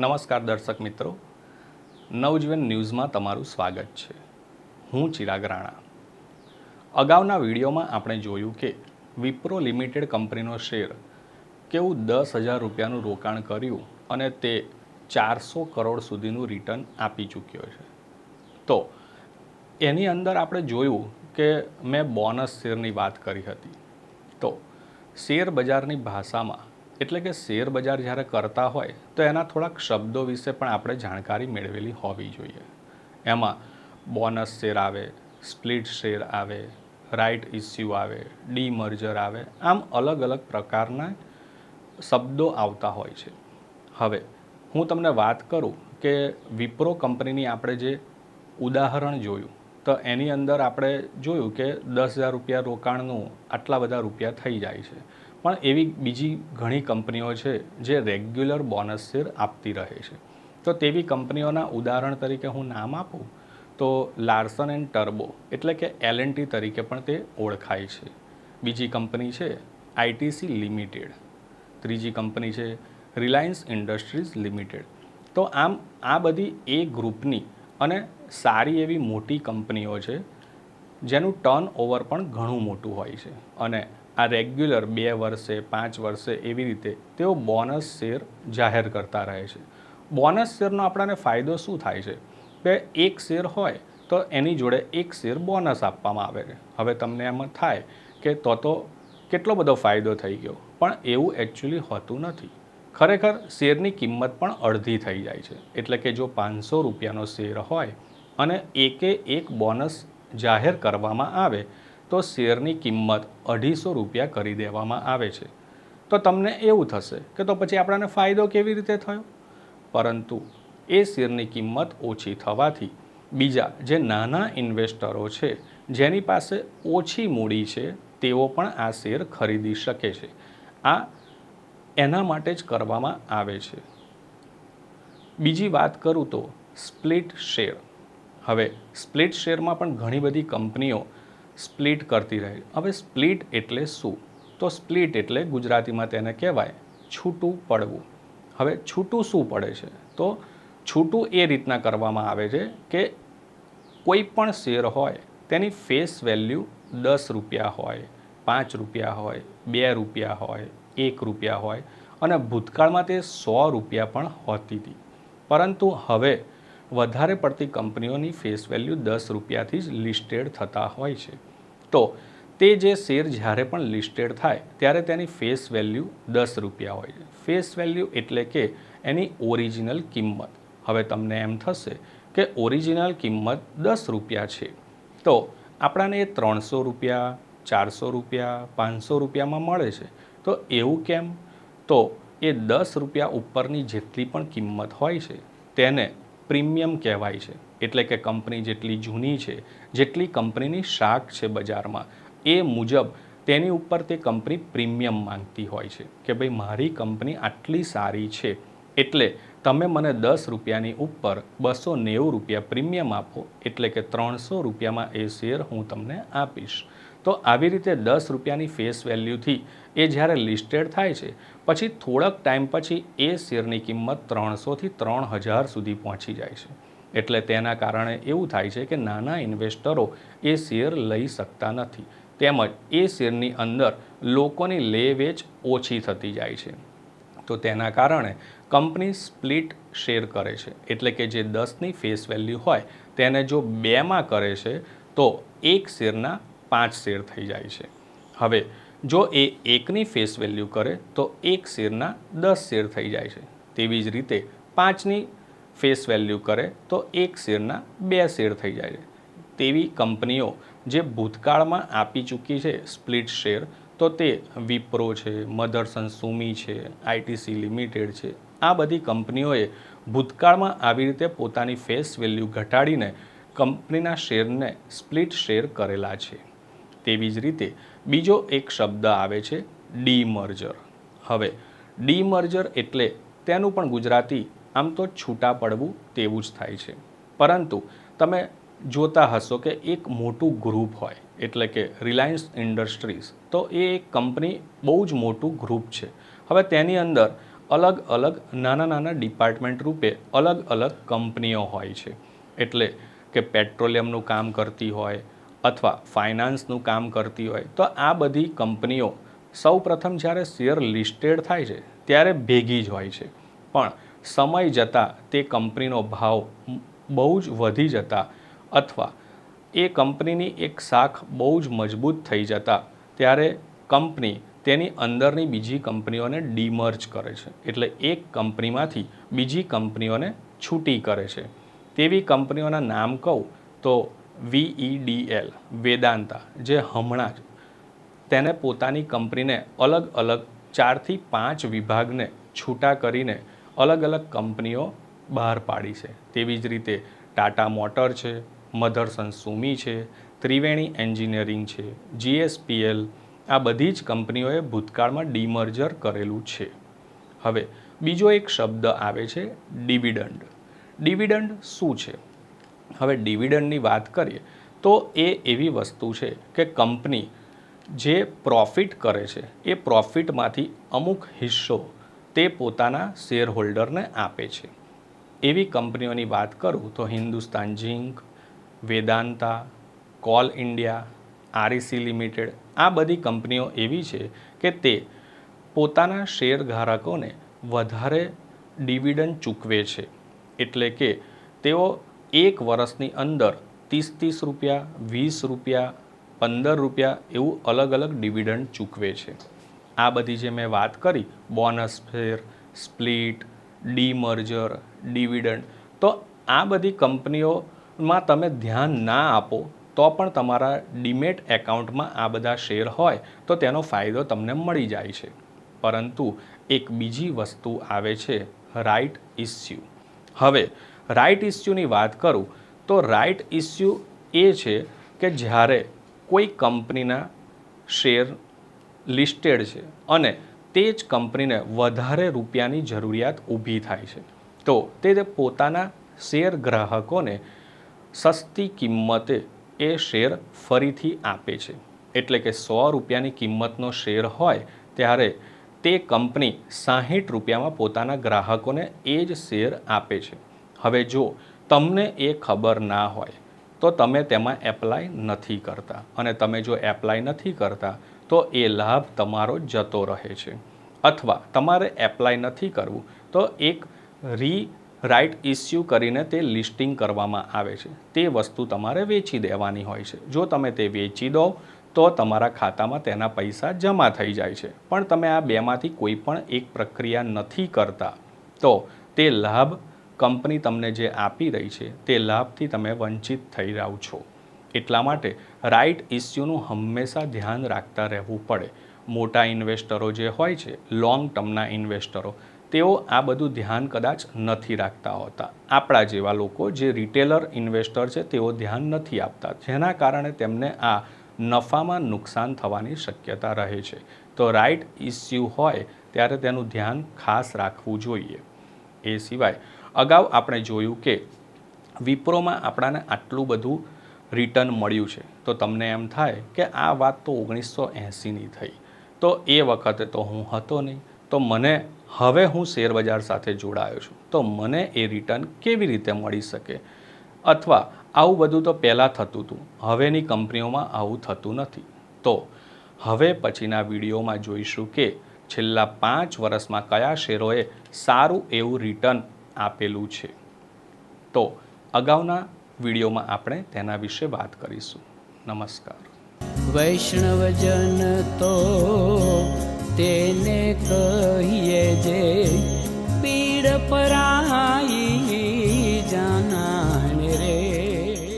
નમસ્કાર દર્શક મિત્રો, નવજીવન ન્યૂઝમાં તમારું સ્વાગત છે. હું ચિરાગ રાણા. અગાઉના વિડીયોમાં આપણે જોયું કે વિપ્રો લિમિટેડ કંપનીનો શેર કેવું 10,000 રૂપિયાનું રોકાણ કર્યું અને તે 400 કરોડ સુધીનું રિટર્ન આપી ચૂક્યો છે. તો એની અંદર આપણે જોયું કે મેં બોનસ શેરની વાત કરી હતી. તો શેર બજારની ભાષામાં એટલે કે શેર બજાર જ્યારે કરતા હોય તો એના થોડાક શબ્દો વિશે પણ આપણે જાણકારી મેળવેલી હોવી જોઈએ. એમાં બોનસ શેર આવે, સ્પ્લિટ શેર આવે, રાઇટ ઇસ્યુ આવે, ડીમર્જર આવે, આમ અલગ અલગ પ્રકારના શબ્દો આવતા હોય છે. હવે હું તમને વાત કરું કે વિપ્રો કંપનીની આપણે જે ઉદાહરણ જોયું તો એની અંદર આપણે જોયું કે 10,000 રૂપિયા રોકાણનું આટલા બધા રૂપિયા થઈ જાય છે. પણ એવી બીજી ઘણી કંપનીઓ છે જે રેગ્યુલર બોનસ શેર આપતી રહે છે. તો તેવી કંપનીઓના ઉદાહરણ તરીકે હું નામ આપું તો લાર્સન એન્ડ ટર્બો એટલે કે L&T તરીકે પણ તે ઓળખાય છે. બીજી કંપની છે ITC લિમિટેડ. ત્રીજી કંપની છે રિલાયન્સ ઇન્ડસ્ટ્રીઝ લિમિટેડ. તો આમ આ બધી એ ગ્રુપની અને સારી એવી મોટી કંપનીઓ છે જેનું ટર્નઓવર પણ ઘણું મોટું હોય છે અને આ રેગ્યુલર 2 વર્ષે 5 વર્ષે એવી રીતે તેઓ બોનસ શેર જાહેર કરતા રહે છે. બોનસ શેરનો આપણને ફાયદો શું થાય છે કે એક શેર હોય તો એની જોડે એક શેર બોનસ આપવામાં આવે છે. હવે તમને એમ થાય કે તો કેટલો બધો ફાયદો થઈ ગયો, પણ એવું એકચ્યુઅલી હોતું નથી. ખરેખર શેરની કિંમત પણ અડધી થઈ જાય છે. એટલે કે જો 500 રૂપિયાનો શેર હોય અને એકે એક બોનસ જાહેર કરવામાં આવે તો શેરની કિંમત 250 રૂપિયા કરી દેવામાં આવે છે. તો તમને એવું થશે કે તો પછી આપણને ફાયદો કેવી રીતે થયો? પરંતુ એ શેરની કિંમત ઓછી થવાથી બીજા જે નાના ઇન્વેસ્ટરો છે જેની પાસે ઓછી મૂડી છે તેઓ પણ આ શેર ખરીદી શકે છે. આ એના માટે જ કરવામાં આવે છે. બીજી વાત કરું તો સ્પ્લિટ શેર. હવે સ્પ્લિટ શેરમાં પણ ઘણી બધી કંપનીઓ સ્પ્લિટ કરતી રહે. હવે સ્પ્લિટ એટલે શું? તો સ્પ્લિટ એટલે ગુજરાતીમાં તેને કહેવાય છૂટું પડવું. હવે છૂટું શું પડે છે? તો છૂટું એ રીતના કરવામાં આવે છે કે કોઈ પણ શેર હોય તેની ફેસ વેલ્યુ 10 રૂપિયા હોય, 5 રૂપિયા હોય, 2 રૂપિયા હોય, 1 રૂપિયા હોય અને ભૂતકાળમાં તે 100 રૂપિયા પણ હોતી હતી. પરંતુ હવે વધારે પડતી કંપનીઓની ફેસ વેલ્યુ 10 રૂપિયાથી જ લિસ્ટેડ થતા હોય છે. તો તે જે શેર જ્યારે પણ લિસ્ટેડ થાય ત્યારે તેની ફેસ વેલ્યુ 10 રૂપિયા હોય છે. ફેસ વેલ્યુ એટલે કે એની ઓરિજિનલ કિંમત. હવે તમને એમ થશે કે ઓરિજિનલ કિંમત 10 રૂપિયા છે તો આપણાને એ 300 રૂપિયા, 400 રૂપિયા, 500 રૂપિયામાં મળે છે. તો એવું કેમ? તો એ 10 રૂપિયા ઉપરની જેટલી પણ કિંમત હોય છે તેને પ્રીમિયમ કહેવાય છે. એટલે કે કંપની જેટલી જૂની છે, જેટલી કંપનીની શાખ છે બજારમાં, એ મુજબ તેની ઉપર તે કંપની પ્રીમિયમ માંગતી હોય છે કે ભાઈ મારી કંપની આટલી સારી છે એટલે તમે મને 10 રૂપિયાની ઉપર 290 રૂપિયા પ્રીમિયમ આપો, એટલે કે 300 રૂપિયામાં એ શેર હું તમને આપીશ. તો આવી રીતે 10 રૂપિયાની ફેસ વેલ્યુથી એ જ્યારે લિસ્ટેડ થાય છે પછી થોડાક ટાઈમ પછી એ શેરની કિંમત 300થી 3,000 સુધી પહોંચી જાય છે. એટલે તેના કારણે એવું થાય છે કે નાના ઇન્વેસ્ટરો એ શેર લઈ શકતા નથી. તેમજ એ શેરની અંદર લોકોની લે વેચ ઓછી થતી જાય છે. તો તેના કારણે કંપની સ્પ્લિટ શેર કરે છે. એટલે કે જે 10ની ફેસ વેલ્યુ હોય તેને જો 2માં કરે છે તો એક શેરના 5 શેર થઈ જાય છે. હવે જો એ 1ની ફેસ વેલ્યુ કરે તો એક શેરના 10 શેર થઈ જાય છે. તેવી જ રીતે 5ની ફેસ વેલ્યુ કરે તો એક શેરના 2 શેર થઈ જાય છે. તેવી કંપનીઓ જે ભૂતકાળમાં આપી ચૂકી છે સ્પ્લિટ શેર તો તે વિપ્રો છે, મધરસન સુમી છે, ITC લિમિટેડ છે. આ બધી કંપનીઓએ ભૂતકાળમાં આવી રીતે પોતાની ફેસ વેલ્યુ ઘટાડીને કંપનીના શેરને સ્પ્લિટ શેર કરેલા છે. તેવી જ રીતે બીજો એક શબ્દ આવે છે ડીમર્જર. હવે ડીમર્જર એટલે તેનું પણ ગુજરાતી આમ તો છૂટા પડવું તેવું જ થાય છે. પરંતુ તમે જોતા હશો કે એક મોટું ગ્રુપ હોય એટલે કે રિલાયન્સ ઇન્ડસ્ટ્રીઝ, તો એ એક કંપની બહુ જ મોટું ગ્રુપ છે. હવે તેની અંદર અલગ અલગ નાના નાના ડિપાર્ટમેન્ટ રૂપે અલગ અલગ કંપનીઓ હોય છે. એટલે કે પેટ્રોલિયમનું કામ કરતી હોય અથવા ફાઇનાન્સનું કામ કરતી હોય, તો આ બધી કંપનીઓ સૌ પ્રથમ જ્યારે શેર લિસ્ટેડ થાય છે ત્યારે ભેગી જ હોય છે. પણ સમય જતાં તે કંપનીનો ભાવ બહુ જ વધી જતા અથવા એ કંપનીની એક શાખ બહુ જ મજબૂત થઈ જતા ત્યારે કંપની તેની અંદરની બીજી કંપનીઓને ડીમર્જ કરે છે. એટલે એક કંપનીમાંથી બીજી કંપનીઓને છૂટી કરે છે. તેવી કંપનીઓના નામ કહું તો VEDL વેદાંતા, જે હમણાં જ તેને પોતાની કંપનીને અલગ અલગ 4 થી 5 વિભાગને છૂટા કરીને અલગ અલગ કંપનીઓ બહાર પાડી છે. તેવી જ રીતે ટાટા મોટર છે, મધરસન સુમી છે, ત્રિવેણી એન્જિનિયરિંગ છે, GSPL, આ બધી જ કંપનીઓએ ભૂતકાળમાં ડીમર્જર કરેલું છે. હવે બીજો એક શબ્દ આવે છે ડિવિડન્ડ. ડિવિડન્ડ શું છે? હવે ડિવિડન્ડની વાત કરીએ તો એ એવી વસ્તુ છે કે કંપની જે પ્રોફિટ કરે છે એ પ્રોફિટમાંથી અમુક હિસ્સો તે પોતાના શેર હોલ્ડરને આપે છે. એવી કંપનીઓની વાત કરું તો Hindustan zinc, Vedanta, call India, REC limited, આ બધી કંપનીઓ એવી છે કે તે પોતાના શેરધારકોને વધારે ડિવિડન્ડ ચૂકવે છે. એટલે કે તેઓ એક વર્ષની અંદર 30 રૂપિયા, 20 રૂપિયા, 15 રૂપિયા એવું અલગ અલગ ડિવિડન્ડ ચૂકવે છે. આ બધી જે મેં વાત કરી, બોનસ શેર, સ્પ્લિટ, ડીમર્જર, ડિવિડન્ડ, તો આ બધી કંપનીઓમાં તમે ધ્યાન ના આપો તો પણ તમારા ડીમેટ એકાઉન્ટમાં આ બધા શેર હોય તો તેનો ફાયદો તમને મળી જાય છે. પરંતુ એક બીજી વસ્તુ આવે છે રાઇટ ઇસ્યુ. હવે રાઇટ ઇસ્યુની વાત કરું તો રાઇટ ઇસ્યુ એ છે કે જ્યારે કોઈ કંપનીના શેર લિસ્ટેડ છે અને તે જ કંપનીને વધારે રૂપિયાની જરૂરિયાત ઊભી થાય છે તો તે પોતાના શેર ગ્રાહકોને સસ્તી કિંમતે એ શેર ફરીથી આપે છે. એટલે કે 100 રૂપિયાની કિંમતનો શેર હોય ત્યારે તે કંપની 60 રૂપિયામાં પોતાના ગ્રાહકોને એ જ શેર આપે છે. હવે જો તમને એ ખબર ના હોય તો તમે તેમાં એપ્લાય નથી કરતા, અને તમે જો એપ્લાય નથી કરતા તો એ લાભ તમારો જતો રહે છે. અથવા તમારે એપ્લાય નથી કરવું તો એક રાઇટ ઇસ્યુ કરીને તે લિસ્ટિંગ કરવામાં આવે છે. તે વસ્તુ તમારે વેચી દેવાની હોય છે. જો તમે તે વેચી દો તો તમારા ખાતામાં તેના પૈસા જમા થઈ જાય છે. પણ તમે આ બેમાંથી કોઈ પણ એક પ્રક્રિયા નથી કરતા તો તે લાભ કંપની તમને જે આપી રહી છે તે લાભથી તમે વંચિત થઈ રહ્યો છો. એટલા માટે રાઇટ ઇસ્યુનું હંમેશા ધ્યાન રાખતા રહેવું પડે. મોટા ઇન્વેસ્ટરો જે હોય છે, લોંગ ટર્મના ઇન્વેસ્ટરો, તેઓ આ બધું ધ્યાન કદાચ નથી રાખતા હોતા. આપણા જેવા લોકો જે રિટેલર ઇન્વેસ્ટર છે તેઓ ધ્યાન નથી આપતા, જેના કારણે તેમને આ નફામાં નુકસાન થવાની શક્યતા રહે છે. તો રાઇટ ઇસ્યુ હોય ત્યારે તેનું ધ્યાન ખાસ રાખવું જોઈએ. એ સિવાય અગાઉ આપણે જોયું કે વિપ્રોમાં આપણાને આટલું બધું રિટર્ન મળ્યું છે તો તમને એમ થાય કે આ વાત તો 1980ની થઈ, તો એ વખતે તો હું હતો નહીં, તો મને હવે હું શેરબજાર સાથે જોડાયો છું તો મને એ રિટર્ન કેવી રીતે મળી શકે? અથવા આવું બધું તો પહેલાં થતું હતું, હવેની કંપનીઓમાં આવું થતું નથી. તો હવે પછીના વિડીયોમાં જોઈશું કે છેલ્લા 5 વર્ષમાં કયા શેરોએ સારું એવું રિટર્ન આપેલું છે. તો અગાઉના વિડીયોમાં આપણે તેના વિશે વાત કરીશું. નમસ્કાર. વૈષ્ણવજન તો તેને કહીએ જે